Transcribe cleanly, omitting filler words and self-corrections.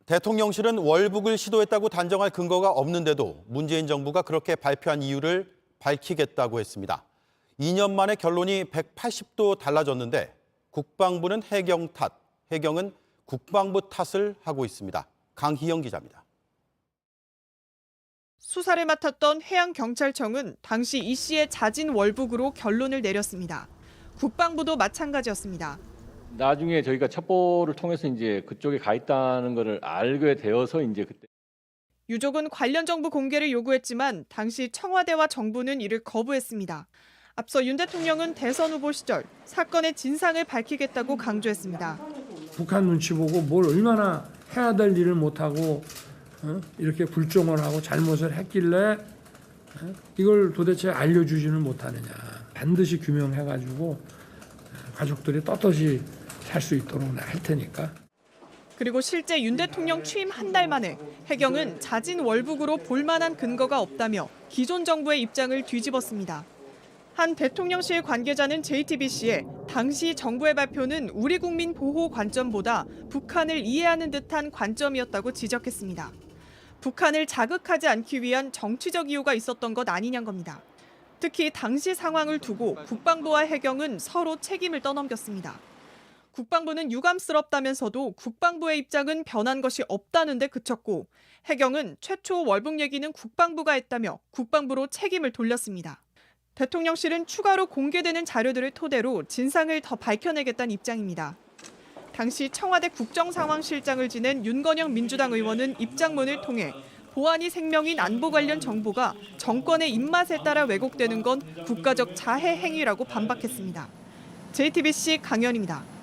대통령실은 월북을 시도했다고 단정할 근거가 없는데도 문재인 정부가 그렇게 발표한 이유를 밝히겠다고 했습니다. 2년 만에 결론이 180도 달라졌는데 국방부는 해경 탓, 해경은 국방부 탓을 하고 있습니다. 강희영 기자입니다. 수사를 맡았던 해양경찰청은 당시 이 씨의 자진 월북으로 결론을 내렸습니다. 국방부도 마찬가지였습니다. 나중에 저희가 첩보를 통해서 이제 그쪽에 가 있다는 것을 알게 되어서 이제 그때 유족은 관련 정보 공개를 요구했지만 당시 청와대와 정부는 이를 거부했습니다. 앞서 윤 대통령은 대선 후보 시절 사건의 진상을 밝히겠다고 강조했습니다. 북한 눈치 보고 뭘 얼마나 해야 될 일을 못하고 이렇게 불종을 하고 잘못을 했길래 이걸 도대체 알려주지는 못하느냐. 반드시 규명해가지고 가족들이 떳떳이 살 수 있도록 할 테니까. 그리고 실제 윤 대통령 취임 한 달 만에 해경은 자진 월북으로 볼만한 근거가 없다며 기존 정부의 입장을 뒤집었습니다. 한 대통령실 관계자는 JTBC에 당시 정부의 발표는 우리 국민 보호 관점보다 북한을 이해하는 듯한 관점이었다고 지적했습니다. 북한을 자극하지 않기 위한 정치적 이유가 있었던 것 아니냐는 겁니다. 특히 당시 상황을 두고 국방부와 해경은 서로 책임을 떠넘겼습니다. 국방부는 유감스럽다면서도 국방부의 입장은 변한 것이 없다는 데 그쳤고 해경은 최초 월북 얘기는 국방부가 했다며 국방부로 책임을 돌렸습니다. 대통령실은 추가로 공개되는 자료들을 토대로 진상을 더 밝혀내겠다는 입장입니다. 당시 청와대 국정상황실장을 지낸 윤건영 민주당 의원은 입장문을 통해 보안이 생명인 안보 관련 정보가 정권의 입맛에 따라 왜곡되는 건 국가적 자해 행위라고 반박했습니다. JTBC 강연입니다.